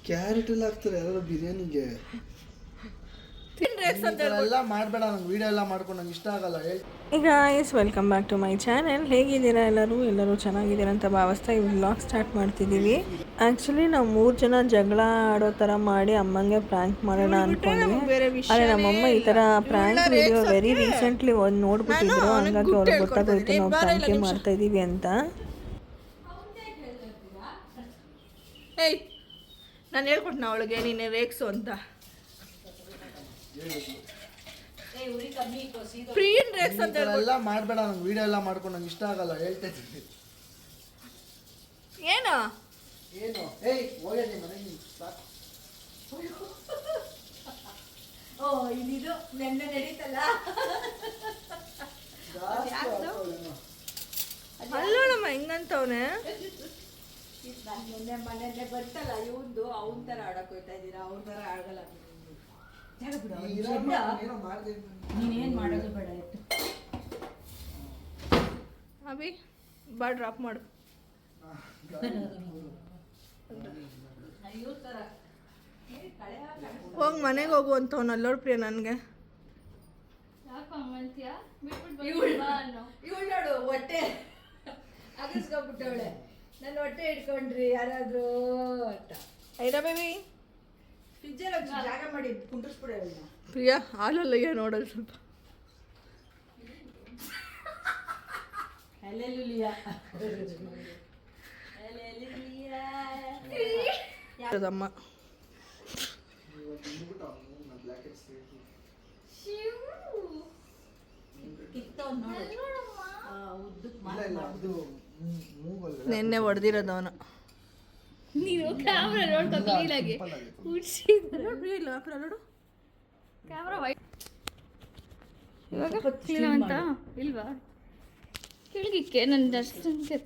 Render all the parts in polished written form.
Carrot ಎಲ್ಲ ಹಾಕ್ತಾರೆ ಯಾರು ಬಿರಿಯಾನಿಗೆ. ಎಲ್ಲ ಮಾಡಬೇಡ, ನಂಗೆ ವಿಡಿಯೋ ಎಲ್ಲ ಮಾಡ್ಕೊಂಡು ನಂಗೆ ಇಷ್ಟ ಆಗಲ್ಲ. ಈಗ welcome back to my channel. ಹೇಗಿದ್ದೀರಾ ಎಲ್ಲರೂ ಚೆನ್ನಾಗಿದ್ದೀರಾ ಅಂತ ಭಾವಿಸ್ತಾ ಈ ವ್ಲಾಗ್ ಸ್ಟಾರ್ಟ್ ಮಾಡ್ತಿದ್ದೀವಿ. ಆ್ಯಕ್ಚುಲಿ ನಾವು 3 ಜನ ಜಗಳ ಆಡೋ ಥರ ಮಾಡಿ ಅಮ್ಮಂಗೆ ಪ್ರ್ಯಾಂಕ್ ಮಾಡೋಣ ಅಂದ್ಕೊಂಡ್ವಿ. ಆದರೆ ನಮ್ಮಮ್ಮ ಈ ಥರ ಪ್ರ್ಯಾಂಕ್ ವಿಡಿಯೋ ವೆರಿ ರೀಸೆಂಟ್ಲಿ ಒಂದು ನೋಡ್ಬಿಟ್ಟಿದ್ರು. ಹಂಗಾಗಿ ಅವ್ರಿಗೆ ಗೊತ್ತಾಗೋಯ್ತು ನಾವು ಪ್ರ್ಯಾಂಕೇ ಮಾಡ್ತಾಯಿದ್ದೀವಿ ಅಂತ. ಏಯ್, ನಾನು ಹೇಳ್ಕೊಟ್ನ ಅವಳಿಗೆ ನೀನು ರೇಕ್ಸು ಅಂತ. ಪ್ರೀನ್ ರೇಕ್ಸ್ ಅಂತ ಎಲ್ಲ ಮಾಡಬೇಡ, ನಂಗೆ ವಿಡಿಯೋ ಎಲ್ಲ ಮಾಡ್ಕೊಂಡು ನಂಗೆ ಇಷ್ಟ ಆಗಲ್ಲ. ಹೇಳ್ತಾ ಇದ್ದೀನಿ ಏನು ಏನು. ಏಯ್ ಹೋಗಿದೆ ಮನೆಗೆ ಸಾಕು. ಓ ಇದು ನೆನ್ನೆ ನಡೀತಲ್ಲ ಅಲ್ಲೋಳಮ್ಮ ಹೆಂಗಂತವನೆ. ನಾನು ಮನೆಯಲ್ಲೇ ಬರ್ತಲ್ಲ ಇವಂದು ಅವನ ಥರ ಆಡಕ್ಕೆ ಹೋಗ್ತಾ ಇದ್ದೀರಾ, ಅವ್ರ ಥರ ಆಗಲ್ಲ. ನೀನೇನು ಮಾಡೋದು ಬೇಡ ಇತ್ತು. ಅಭಿ ಬಾ ಡ್ರಾಪ್ ಮಾಡು. ಹೋಗಿ ಮನೆಗೆ ಹೋಗು ಅಂತವ್ನು ಅಲ್ಲೋಡ್ ಪ್ರಿಯ ನನಗೆ. ಇವಳು ನೋಡು ಹೊಟ್ಟೆ ಅಗಿಸ್ಕೊಂಡ್ಬಿಟ್ಟವಳೆ. ನನ್ನ ಹೊಟ್ಟೆ ಹಿಡ್ಕೊಂಡ್ರಿ ಯಾರಾದರೂ ಅಂತ. ಐರಾ ಬೇಬಿ ಫ್ರಿಜ್ಜಲ್ಲಿ ಒಂದು ಜಾಗ ಮಾಡಿ ಕುಂಡ್ರಿಸ್ಬಿಡ. ಪ್ರಿಯಾ ಹಾಲಲ್ಲಯ್ಯ ನೋಡೋದು ಸ್ವಲ್ಪ. ಅಮ್ಮ ನೆನ್ನೆ ಹೊಡೆದಿರೋದು ಅವನು. ನೀನು ಕ್ಯಾಮ್ರಾ ನೋಡ್ಕೊ ಕ್ಲೀನಾಗಿ ಇಲ್ಲ ನೋಡು ಕ್ಯಾಮ್ರಾ ವೈಟ್ ಇವಾಗ ಕ್ಲೀನ್ ಅಂತ ಇಲ್ವಾ ಕೆಳಗಿಕ್ಕೆ ನನ್ನ ದರ್ಶನಕ್ಕೆ.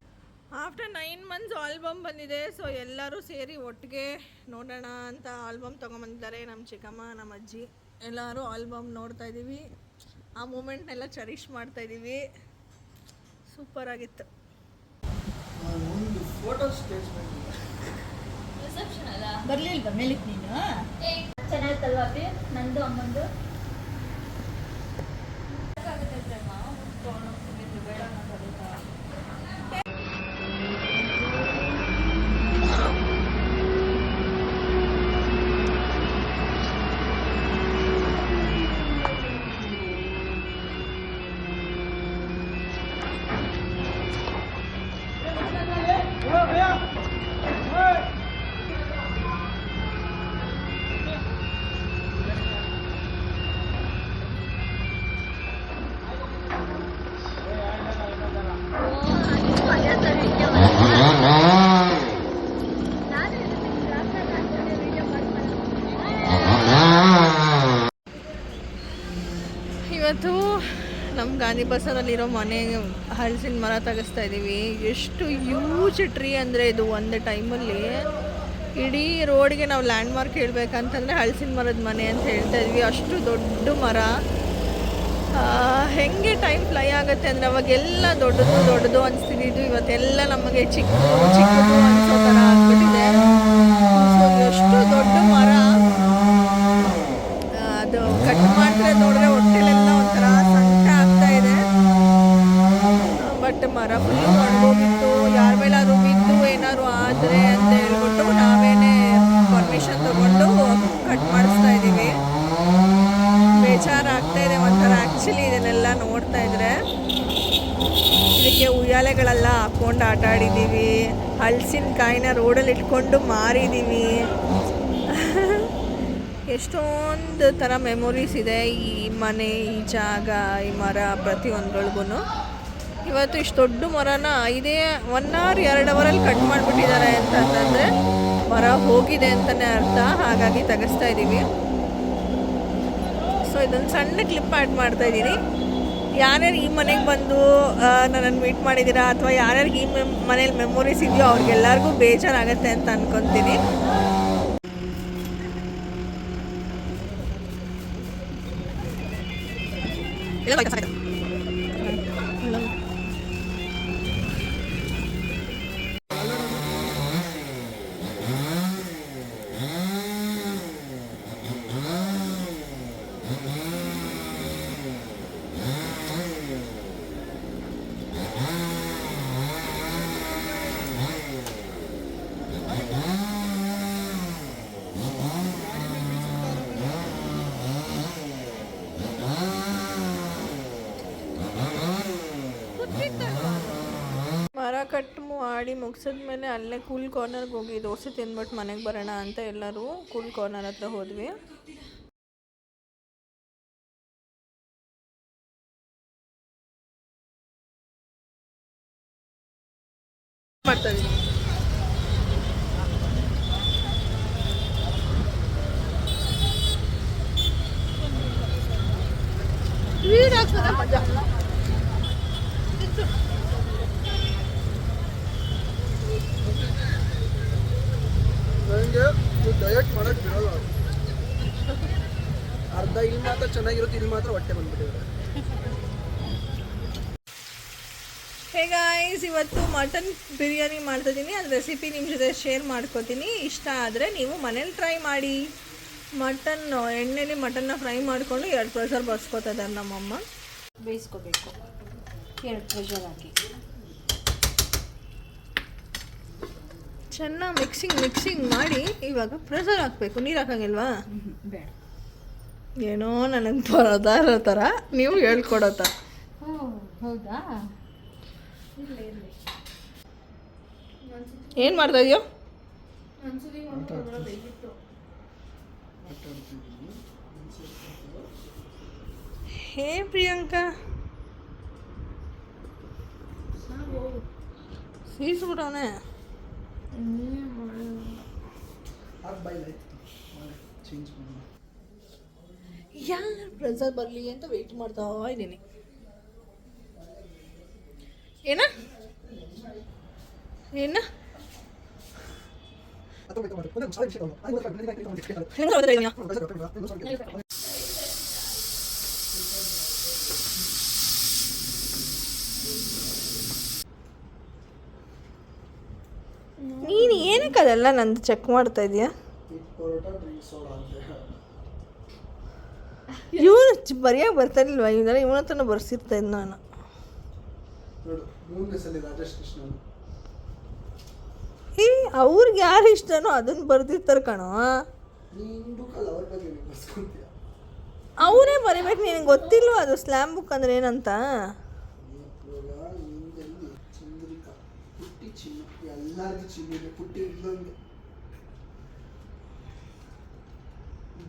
ಆಫ್ಟರ್ 9 months ಆಲ್ಬಮ್ ಬಂದಿದೆ. ಸೊ ಎಲ್ಲರೂ ಸೇರಿ ಒಟ್ಟಿಗೆ ನೋಡೋಣ ಅಂತ ಆಲ್ಬಮ್ ತೊಗೊಂಬಂದಿದ್ದಾರೆ. ನಮ್ಮ ಚಿಕ್ಕಮ್ಮ ನಮ್ಮ ಅಜ್ಜಿ ಎಲ್ಲರೂ ಆಲ್ಬಮ್ ನೋಡ್ತಾ ಇದ್ದೀವಿ. ಆ ಮೂಮೆಂಟ್ನೆಲ್ಲ ಚರಿಷ್ ಮಾಡ್ತಾ ಇದ್ದೀವಿ. ಸೂಪರ್ ಆಗಿತ್ತು. ಒಂದು ಫೋಟೋ ಸ್ಟೇಟ್ಮೆಂಟ್ ರಿಸೆಪ್ಷನ್ ಅಲ್ಲ ಬರಲಿಲ್ವಾ ಮೇಲಿಕ್ಕೆ ನೀನು? ಚೆನ್ನಾಗಿತ್ತಲ್ವಾ ಅಪ್ಪಿ ನಂದು ಅಮ್ಮಂದು? ಬೇಡ ಇವತ್ತು ನಮ್ಮ ಗಾಂಧಿ ಬಜಾರಲ್ಲಿರೋ ಮನೆ ಹಲಸಿನ ಮರ ತೆಗೆಸ್ತಾ ಇದ್ದೀವಿ. ಎಷ್ಟು ಹ್ಯೂಜ್ ಟ್ರೀ ಅಂದರೆ ಇದು ಒಂದು ಟೈಮಲ್ಲಿ ಇಡೀ ರೋಡ್ಗೆ ನಾವು ಲ್ಯಾಂಡ್ ಮಾರ್ಕ್ ಹೇಳ್ಬೇಕಂತಂದರೆ ಹಲಸಿನ ಮರದ ಮನೆ ಅಂತ ಹೇಳ್ತಾ ಇದ್ವಿ. ಅಷ್ಟು ದೊಡ್ಡ ಮರ. ಹೆಂಗೆ ಟೈಮ್ ಫ್ಲೈ ಆಗುತ್ತೆ ಅಂದರೆ ಅವಾಗೆಲ್ಲ ದೊಡ್ಡದು ಅನಿಸ್ತಿದ್ದು, ಇವತ್ತೆಲ್ಲ ನಮಗೆ ಚಿಕ್ಕದು ಅನಿಸೋ ಥರ ಆಗ್ಬಿಟ್ಟಿದೆ. ಸೊ ಎಷ್ಟು ದೊಡ್ಡ ಮರ, ಅದು ಕಟ್ ಮಾಡಿದ್ರೆ ನೋಡಿದ್ರೆ ಹೊಟ್ಟೆಲೆಲ್ಲ ಒಂಥರ ಸಂಕಟ ಆಗ್ತಾ ಇದೆ. ಬಟ್ ಮರ ಫುಲ್ಲು ಒಣಗೋಗಿತ್ತು. ಯಾರ ಮೇಲಾದ್ರು ಬಿದ್ದು ಏನಾದ್ರು ಆದರೆ ಅಂತ ಹೇಳ್ಬಿಟ್ಟು ನಾವೇನೇ ಪರ್ಮಿಷನ್ ತಗೊಂಡು ಕಟ್ ಮಾಡಿಸ್ತಾ ಇದ್ದೀವಿ. ಬೇಜಾರಾಗ್ತಾ ಇದೆ ಒಂಥರ ಆ್ಯಕ್ಚುಲಿ ಇದನ್ನೆಲ್ಲ ನೋಡ್ತಾ ಇದ್ರೆ. ಇದಕ್ಕೆ ಉಯ್ಯಾಲೆಗಳೆಲ್ಲ ಹಾಕ್ಕೊಂಡು ಆಟ ಆಡಿದ್ದೀವಿ. ಹಲಸಿನಕಾಯಿನ ರೋಡಲ್ಲಿ ಇಟ್ಕೊಂಡು ಮಾರಿದ್ದೀವಿ. ಎಷ್ಟೊಂದು ಥರ ಮೆಮೊರೀಸ್ ಇದೆ ಈ ಮನೆ, ಈ ಜಾಗ, ಈ ಮರ ಪ್ರತಿಯೊಂದ್ರೊಳಗೂ. ಇವತ್ತು ಇಷ್ಟು ದೊಡ್ಡ ಮರನ 1 hour 2 ಅವರಲ್ಲಿ ಕಟ್ ಮಾಡಿಬಿಟ್ಟಿದ್ದಾರೆ ಅಂತಂದರೆ ಮರ ಹೋಗಿದೆ ಅಂತಲೇ ಅರ್ಥ. ಹಾಗಾಗಿ ತೆಗೆಸ್ತಾ ಇದ್ದೀವಿ. ಸೊ ಇದೊಂದು ಸಣ್ಣ ಕ್ಲಿಪ್ ಆ್ಯಡ್ ಮಾಡ್ತಾಯಿದ್ದೀನಿ. ಯಾರ್ಯಾರು ಈ ಮನೆಗೆ ಬಂದು ನನ್ನನ್ನು ಮೀಟ್ ಮಾಡಿದ್ದೀರಾ ಅಥವಾ ಯಾರ್ಯಾರಿಗೆ ಈ ಮನೇಲಿ ಮೆಮೊರೀಸ್ ಇದೆಯೋ ಅವ್ರಿಗೆಲ್ಲರಿಗೂ ಬೇಜಾರಾಗತ್ತೆ ಅಂತ ಅಂದ್ಕೊತೀನಿ. ಮಾಡಿ ಮುಗಿಸಿದ್ಮೇಲೆ ಅಲ್ಲೇ ಕೂಲ್ ಕಾರ್ನರ್ಗೆ ಹೋಗಿ ದೋಸೆ ತಿಂದ್ಬಿಟ್ಟು ಮನೆಗೆ ಬರೋಣ ಅಂತ ಎಲ್ಲರೂ ಕೂಲ್ ಕಾರ್ನರ್ ಹತ್ರ ಹೋದ್ವಿ. ನನಗೆ ಡಯಟ್ ಮಾಡೋಕ್ಕೆ ಬಿಡೋಲ್ಲ. ಅರ್ಧ ಇಲ್ಲಿ ಮಾತ್ರ ಚೆನ್ನಾಗಿರುತ್ತೆ, ಇಲ್ಲಿ ಮಾತ್ರ ಹೊಟ್ಟೆ ಬಂದ್ಬಿಟ್ಟಿದೆ. ಹೇ ಗಾಯ್ಸ್, ಇವತ್ತು ಮಟನ್ ಬಿರಿಯಾನಿ ಮಾಡ್ತಿದ್ದೀನಿ. ಅದು ರೆಸಿಪಿ ನಿಮ್ಮ ಜೊತೆ ಶೇರ್ ಮಾಡ್ಕೋತೀನಿ. ಇಷ್ಟ ಆದರೆ ನೀವು ಮನೇಲಿ ಟ್ರೈ ಮಾಡಿ. ಎಣ್ಣೆಲಿ ಮಟನ್ನ ಫ್ರೈ ಮಾಡಿಕೊಂಡು 2 ಪ್ರೆಷರ್ ಬರ್ಸ್ಕೊತಾ ಇದ್ದಾರೆ ನಮ್ಮಮ್ಮ. ಬೇಯಿಸ್ಕೋಬೇಕು 2 ಪ್ರೆಷರ್ ಹಾಕಿ ಚೆನ್ನಾಗಿ ಮಿಕ್ಸಿಂಗ್ ಮಾಡಿ ಇವಾಗ ಪ್ರೆಷರ್ ಹಾಕಬೇಕು. ನೀರು ಹಾಕಂಗಿಲ್ವಾ? ಬೇಡ. ಏನೋ ನನಗೆ ಬರೋದಾರ ಥರ ನೀವು ಹೇಳ್ಕೊಡೋ ಥರ. ಹೌದಾ? ಏನು ಮಾಡ್ತಾ ಇದೆಯೋ? ಹೇ ಪ್ರಿಯಾಂಕಾ, ಸೀಸ್ಬಿಟ್ಟವನೇ. ಯಾರು ಪ್ರೆಸರ್ ಬರಲಿ ಅಂತ ವೆಯ್ಟ್ ಮಾಡ್ತಾ ಇದ್ದೀನಿ. ಏನ ಹೆಂಗ ನೀನು ಏನಕ್ಕೆ ಅದೆಲ್ಲ ನಂದು ಚೆಕ್ ಮಾಡ್ತಾ ಇದೀಯಾ? ಇವನು ಬರೆಯೋಕೆ ಬರ್ತಾಯಿಲ್ವಾ? ಇವನ್ನೆಲ್ಲ ಇವನ ಹತ್ರನ ಬರ್ಸಿರ್ತಾ ಇದ್ದ ನಾನು. ಏ ಅವ್ರಿಗೆ ಯಾರು ಇಷ್ಟನೋ ಅದನ್ನ ಬರ್ದಿರ್ತಾರೆ ಕಣೋ. ಅವರೇ ಬರಿಬೇಕು. ನಿನಗೆ ಗೊತ್ತಿಲ್ವ ಅದು ಸ್ಲ್ಯಾಮ್ ಬುಕ್ ಅಂದ್ರೆ ಏನಂತ?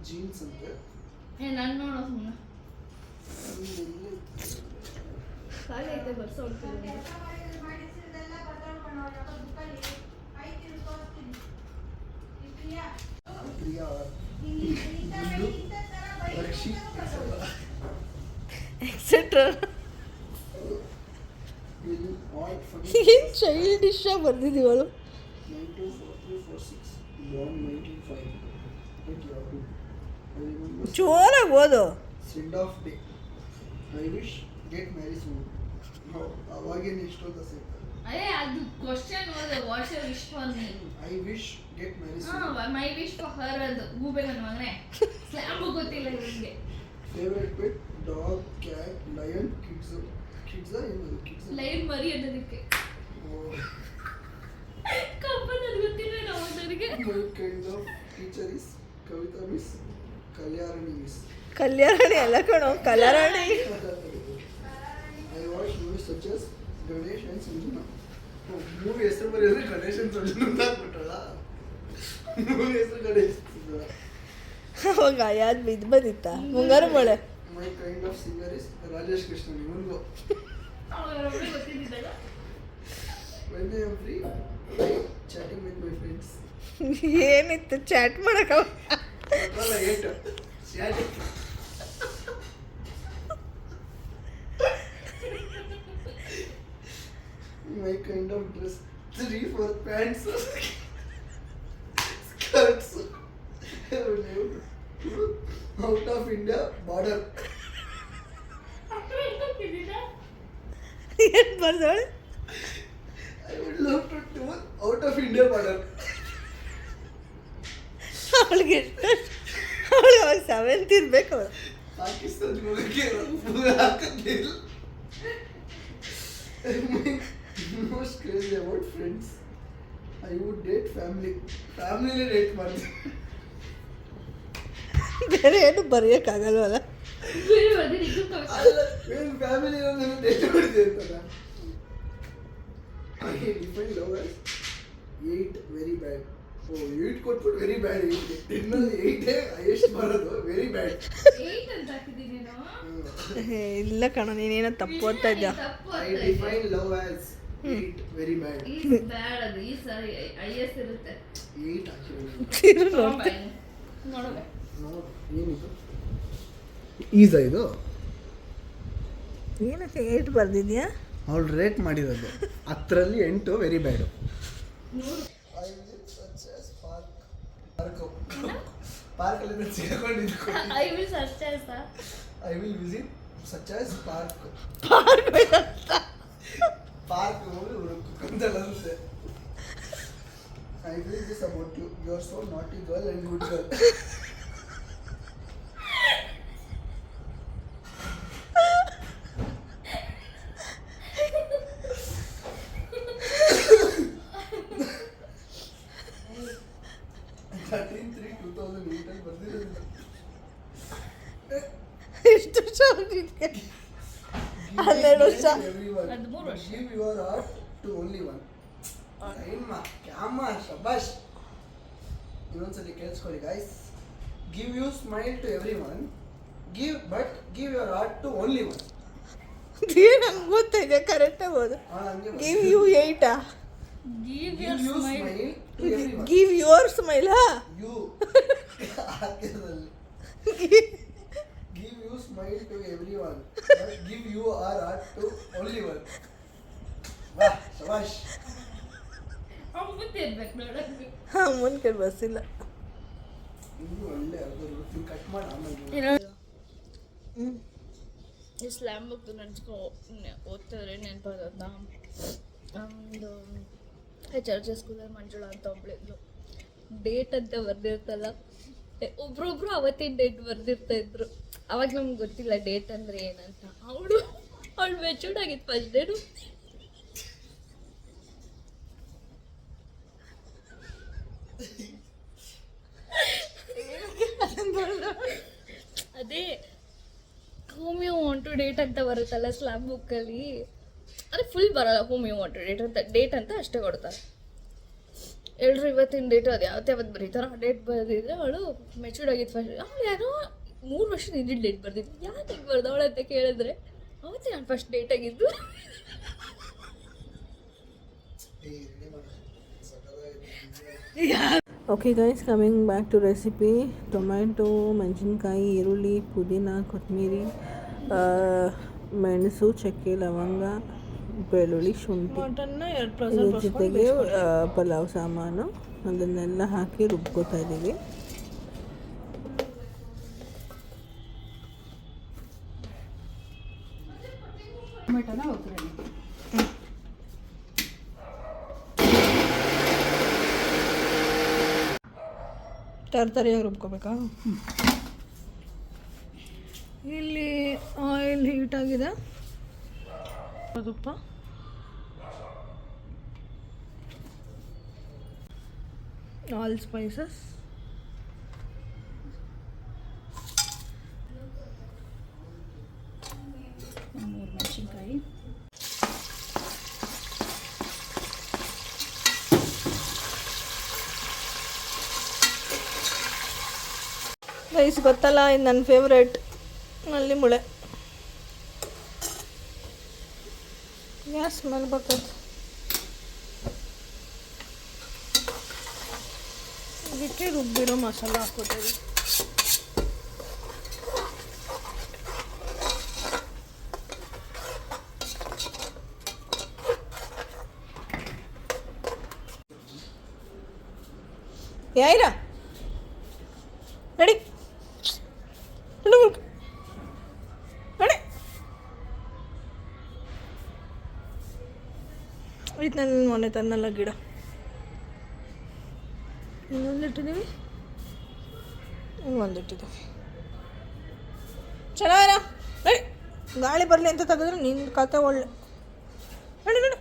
ಜೀನ್ಸ್ ಅಂದ್ರೆ ನಾನು ನೋಡೋ ಸುಮ್ಮನೆ ಖಾಲಿ ಐತೆ ಬರ್ಸ ಹೊಡ್ತೀನಿ. ಎಕ್ಸೆಟ್ರಾ ಏನು ಚೈಲ್ಡಿಶ್ ಆಗಿ ಬರ್ದಿದ್ದೀವಳು. ಜೋರಾಗಿ ಓದು. Send off day I wish get marry soon. ಅವಾಗೇನು ಇಷ್ಟೊಂದು ಸಿಗ್ತದೆ. ಅದೇ ಅದು ಕ್ವಶನ್ ಓದು. What's your wish for me? I wish get marry soon. My wish for her ಅದು ಗೂಬೆ ನನ್ನ ಮಗನೇ. ಸ್ಲ್ಯಾಮ್ ಗೊತ್ತಿಲ್ಲ ನಿಮಗೆ. Favourite pet dog, cat, lion, kids ಏನು ಕಿಡ್ಸ್ ಲೈನ್ ಮರಿ ಅದಕ್ಕೆ ಕಂಪನ್ ಅದು ಗೊತ್ತಿಲ್ಲ ನಾವು ನನಗೆ. Kind of teacher is Kavitha miss, Kalyani miss. Kalyani ಅಲ್ಲ ಕಣೋ, Kalarani. I watch movies such as Ganesh and Sanjana. Movie ಹೆಸರು ಬರೆಯೋದ್ರೆ ಗಣೇಶ್ ಆ್ಯಂಡ್ ಸಂಜನಾ ಅಂತ ಹಾಕ್ಬಿಟ್ಟಲ್ಲ. ಮೂವಿ ಹೆಸರು ಗಣೇಶ್. ಅವಾಗ ಯಾವ್ದು ಬಿದ್ದು ಬಂದಿತ್ತ Mungaru Male. My kind of singer is Rajesh Krishna. ಇವನಿಗೂ ಗೊತ್ತಿದ್ದಾಗ when I am free chatting with my friends. ಏನಿತ್ತು ಚಾಟ್ ಮಾಡಕ? ಅಲ್ಲ ಏಟ್ chatting. My kind of dress 3/4 pants skirts out of India border. ಏನು ಬರ್ದವಳೆ? I would love to tour out of India border. ಅವಳಿಗೆ ಅವಳಿಗೆ ಅವಾಗ 7th ಇರ್ಬೇಕು ಅವಳು. ಪಾಕಿಸ್ತಾನ ಹೋಗಕ್ಕೆ ಪೂರ ಹಾಕತ್ತಿಲ್ಲ. Most crazy about friends. I would date family. ಫ್ಯಾಮಿಲಿನೇ ಡೇಟ್ ಮಾಡ್ತೀನಿ. ಬೇರೆ ಏನು ಬರೆಯೋಕ್ಕಾಗಲ್ವಲ್ಲ. ಅಲ್ಲ ಏನು ಫ್ಯಾಮಿಲಿ ಡೇಟ್ ಮಾಡ್ತೀನಿ ಅಂತಲ್ಲ. define love as 8 very bad. Oh, 8 ಕೊಟ್ಬಿಟ್ಟು ವೆರಿ ಬ್ಯಾಡ್. 10 ಅಲ್ಲಿ 8 ಹೈಯೆಸ್ಟ್ ಬರೋದು ವೆರಿ ಬ್ಯಾಡ್. 8 ಅಂತ ಹಾಕಿದ್ದೀನಿ ನಾನು. ಇಲ್ಲ ಕಣ ನೀನೇನೋ ತಪ್ಪು ಓದ್ತಾ ಇದ್ಯಾ. I define love as 8 very bad. Is bad ಅದು ಈ ಸಾರಿ ಐಎಸ್ ಇರುತ್ತೆ. 8 actually. ನೋಡುವೆ. ನೋಡು ಏನಿದು? ಈಸ್ ಇದು? ಏನಕ್ಕೆ 8 ಬರ್ದಿದ್ಯಾ? ಅವಳು ರೇಟ್ ಮಾಡಿರೋದು 10ರಲ್ಲಿ 8 ವೆರಿ ಬ್ಯಾಡು. ಪಾರ್ಕಲ್ಲಿ ಸಿಗಾಕೊಂಡಿದ್ದು. I will search as I will visit such as park. Park ಹೋಗಿ ಹುಡುಕಂತಲಂತೆ. I will this about you. You are so naughty girl and good girl. ಎಷ್ಟು ವರ್ಷ ಆಗಿದ್ಕೆ? 12 ವರ್ಷ. ಅದು 3 ವರ್ಷ. Give your heart to only one. ಕ್ಯಾಮ ಶಬಾಷ್. ಇನ್ನೊಂದ್ಸತಿ ಕೇಳಿಸ್ಕೊಳ್ಳಿ guys. Give you smile to everyone, give your heart to only one. ನಂಗೆ ಗೊತ್ತಿದೆ ಕರೆಕ್ಟಾಗಿ ಓದು. Give you 8 give give you smile to everyone. Give your smile. You ಹಾಕಿದಲ್ಲಿ give you smile to everyone, give your heart to only one. ವಾಹ್ ಶಬಾಷ್. ಮುಂದೆ ಇರ್ಬೇಕು ನೋಡೋದು. ಹಾಂ ಮುಂದೆ ಬಸ್ಸಿಲ್ಲ. ಇದು ಒಳ್ಳೆ ಅರ್ಧ ಕಟ್ ಮಾಡಿ ಆಮೇಲೆ ಈ ಸ್ಲ್ಯಾಮ್ ಬುಕ್ ನೆನ್ಸ್ಕೊ ಓದ್ತಿದ್ರೆ ನೆನಪಾದ ಒಂದು ಚರ್ಚೆ ಸ್ಕೂಲಲ್ಲಿ ಮಂಜುಳಾ ಅಂತ ಒಬ್ಳಿದ್ಲು. ಡೇಟ್ ಅಂತ ಬರ್ದಿರ್ತಲ್ಲ, ಒಬ್ರೊಬ್ರು ಅವತ್ತಿನ ಡೇಟ್ ಬರ್ದಿರ್ತಾ ಇದ್ರು. ಅವಾಗ ನಮ್ಗೆ ಗೊತ್ತಿಲ್ಲ ಡೇಟ್ ಅಂದರೆ ಏನಂತ. ಅವಳು ಮೆಚೂರ್ಡ್ ಆಗಿತ್ತು ಫಸ್ಟ್ ಡೇಟು. ಅದೇ whom you want to date ಅಂತ ಬರುತ್ತಲ್ಲ ಸ್ಲ್ಯಾಮ್ ಬುಕ್ಕಲ್ಲಿ, ಅದೇ ಫುಲ್ ಬರಲ್ಲ. Whom you want to date ಅಂತ ಅಷ್ಟೇ ಕೊಡ್ತಾರೆ. ಎಲ್ಲರೂ ಇವತ್ತಿನ ಡೇಟು ಅದು ಯಾವತ್ತು ಬರೀತಾರೋ ಆ ಡೇಟ್ ಬರೆದಿದ್ರೆ ಅವಳು ಮೆಚೂರ್ಡ್ ಆಗಿದ್ದು ಫಸ್ಟ್. ಅವಳು ಯಾರೋ 3 ವರ್ಷದ ಹಿಂದಿನ ಡೇಟ್ ಬರ್ದಿದ್ದು. ಯಾಕೆ ಹಿಂಗೆ ಬರ್ದವಳು ಅಂತ ಕೇಳಿದ್ರೆ ಅವತ್ತೇ ನಾನು ಫಸ್ಟ್ ಡೇಟ್ ಆಗಿದ್ದು. Okay guys, coming back to recipe. Tomato, ಮೆಣಸಿನ್ಕಾಯಿ, ಈರುಳ್ಳಿ, ಪುದೀನ, ಕೊತ್ತಂಬರಿ, ಮೆಣಸು, ಚಕ್ಕೆ, ಲವಂಗ, ಬೆಳ್ಳುಳ್ಳಿ, ಶುಂಠಿ, ಇದ್ರ ಜೊತೆಗೆ ಪಲಾವ್ ಸಾಮಾನು ಅದನ್ನೆಲ್ಲ ಹಾಕಿ ರುಬ್ಕೋತಾ ಇದ್ದೀವಿ. ಟೊಮೆಟೊನ ಒಗ್ಗರಣೆ. ತರಕಾರಿಯಾಗಿ ರುಬ್ಕೋಬೇಕಾ? ಇಲ್ಲಿ ಆಯಿಲ್ ಹೀಟ್ ಆಗಿದೆ. ತುಪ್ಪ, ಆಲ್ ಸ್ಪೈಸಸ್, ಮೂರು ಮೆಣಸಿನ್ಕಾಯಿ, ರೈಸ್ ಗೊತ್ತಲ್ಲ, ಇದು ನನ್ನ ಫೇವ್ರೇಟ್ ನಲ್ಲಿ ಮುಳೆ. ಗ್ಯಾಸ್ ಮೇಲೆ ಬರ್ತದೆ. ಇದಕ್ಕೆ ರುಬ್ಬಿರೋ ಮಸಾಲ ಹಾಕ್ಕೊತೀವಿ. ಯಾಯಿರಾ ನಡಿ ನಡಿ. ಇದು ನನ್ನ ಮೊನ್ನೆ ತನ್ನಲ್ಲ ಗಿಡ. ಇನ್ನೊಂದಿಟ್ಟಿದ್ದೀವಿ, ಒಂದಿಟ್ಟಿದ್ದೀವಿ. ಚೆನ್ನಾಗಿರ ನಡಿ. ಗಾಳಿ ಬರಲಿ ಅಂತ ತೆಗೆದ್ರೆ ನಿನ್ನ ಕತೆ ಒಳ್ಳೆ. ನಡಿ ನಡಿ.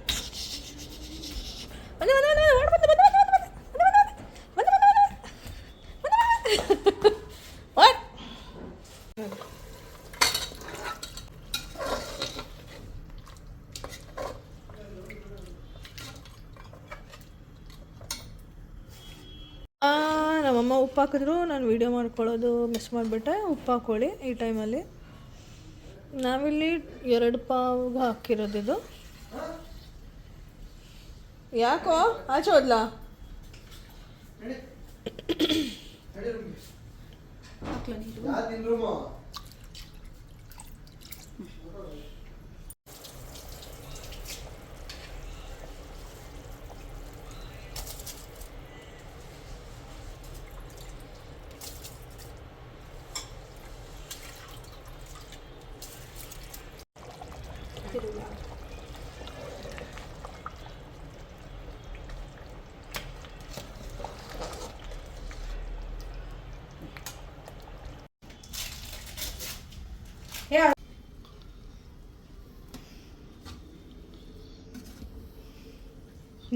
ನಮ್ಮಮ್ಮ ಉಪ್ಪು ಹಾಕಿದ್ರು, ನಾನು ವೀಡಿಯೋ ಮಾಡ್ಕೊಳ್ಳೋದು ಮಿಸ್ ಮಾಡಿಬಿಟ್ಟೆ. ಉಪ್ಪು ಹಾಕ್ಕೊಳ್ಳಿ ಈ ಟೈಮಲ್ಲಿ. ನಾವಿಲ್ಲಿ 2 ಪಾವ್ಗೆ ಹಾಕಿರೋದಿದು. ಯಾಕೋ ಆಚೆ ಹೋದ್ಲಾ? ಹಾಕ್ಲಾ ನೀರು? ಯಾರು ತಿಂದ್ರು?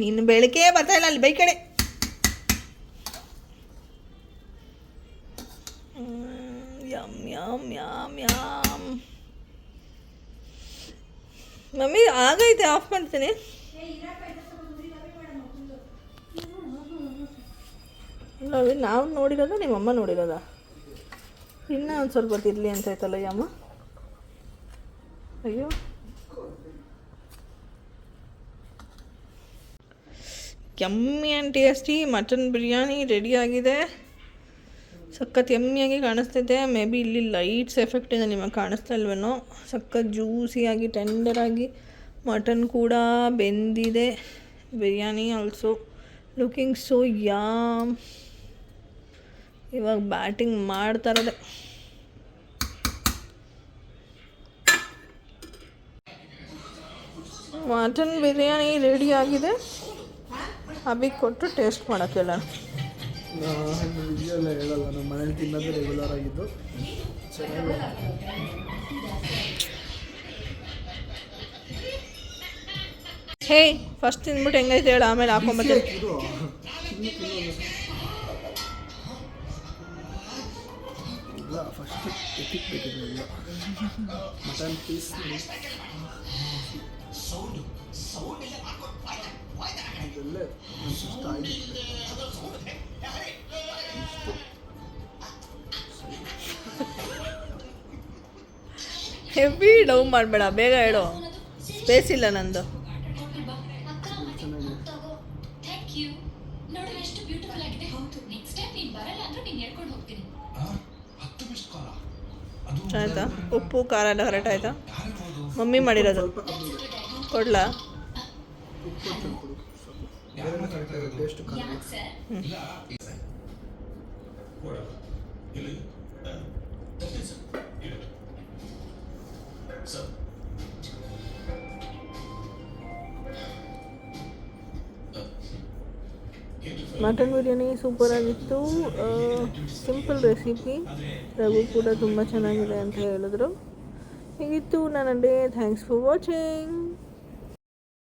ನೀನು ಬೆಳಗ್ಗೆ ಬರ್ತಾ ಇಲ್ಲ ಅಲ್ಲಿ ಬೈ ಕಡೆ. M M M M. Mummy ಆಗೈತೆ, ಆಫ್ ಮಾಡ್ತೀನಿ. ನಾವು ನೋಡಿರೋದ ನಿಮ್ಮಮ್ಮ ನೋಡಿರೋದ? ಇನ್ನೂ ಒಂದು ಸ್ವಲ್ಪ ತಿರ್ಲಿ ಅಂತ ಆಯ್ತಲ್ಲ ಯಮ್ಮ. ಅಯ್ಯೋ yummy and tasty mutton biryani ರೆಡಿಯಾಗಿದೆ. ಸಖತ್ ಯಮ್ಮಿಯಾಗಿ ಕಾಣಿಸ್ತಿದೆ. ಮೇ ಬಿ ಇಲ್ಲಿ ಲೈಟ್ಸ್ ಎಫೆಕ್ಟಿಂದ ನಿಮಗೆ ಕಾಣಿಸ್ತಾ ಇಲ್ವೇನೋ. ಸಖತ್ ಜ್ಯೂಸಿಯಾಗಿ ಟೆಂಡರಾಗಿ ಮಟನ್ ಕೂಡ ಬೆಂದಿದೆ. Biryani also looking so yam. ಇವಾಗ ಬ್ಯಾಟಿಂಗ್ ಮಾಡ್ತಾರದೆ. ಮಟನ್ ಬಿರಿಯಾನಿ ರೆಡಿಯಾಗಿದೆ. ಅಬಿಗೆ ಕೊಟ್ಟು ಟೇಸ್ಟ್ ಮಾಡೋಕ್ಕೆ ಹೇಳೋಣ. ನಾನು ವಿಡಿಯೋ ಎಲ್ಲ ಹೇಳಲ್ಲ, ನಮ್ಮ ಮನೇಲಿ ತಿನ್ನೋದು ರೆಗ್ಯುಲರ್ ಆಗಿದ್ದು. ಚೆನ್ನಾಗಿ ಹೇ ಫಸ್ಟ್ ತಿಂದ್ಬಿಟ್ಟು ಹೆಂಗೈತೆ ಹೇಳು, ಆಮೇಲೆ ಹಾಕೊಂಬತ್ತೆ. ಇದು ಇಲ್ಲ, ಫಸ್ಟ್ ಎತ್ತಿಕ್ಬೇಕಿದೆ ಇಲ್ಲ ಮಟನ್ ಪೀಸ್ ಇದೆಲ್ಲ ಇಷ್ಟ ಆಗಿದೆ. ಹೆವಿ ಡೌ ಮಾಡಬೇಡ, ಬೇಗ ಹೇಳು. ಸ್ಪೇಸ್ ಇಲ್ಲ ನಂದು. ಆಯ್ತಾ? ಉಪ್ಪು ಖಾರ ಎಲ್ಲ ಕರೆಕ್ಟ್ ಆಯ್ತಾ? ಮಮ್ಮಿ ಮಾಡಿರೋದು ಕೊಡ್ಲಾ? ಟೇಸ್ಟ್ ಮಟನ್ ಬಿರಿಯಾನಿ ಸೂಪರಾಗಿತ್ತು. Simple recipe. ರಘು ಕೂಡ ತುಂಬ ಚೆನ್ನಾಗಿದೆ ಅಂತ ಹೇಳಿದ್ರು. ಹೀಗಿತ್ತು ನನ್ನ ಡೇ. Thanks for watching.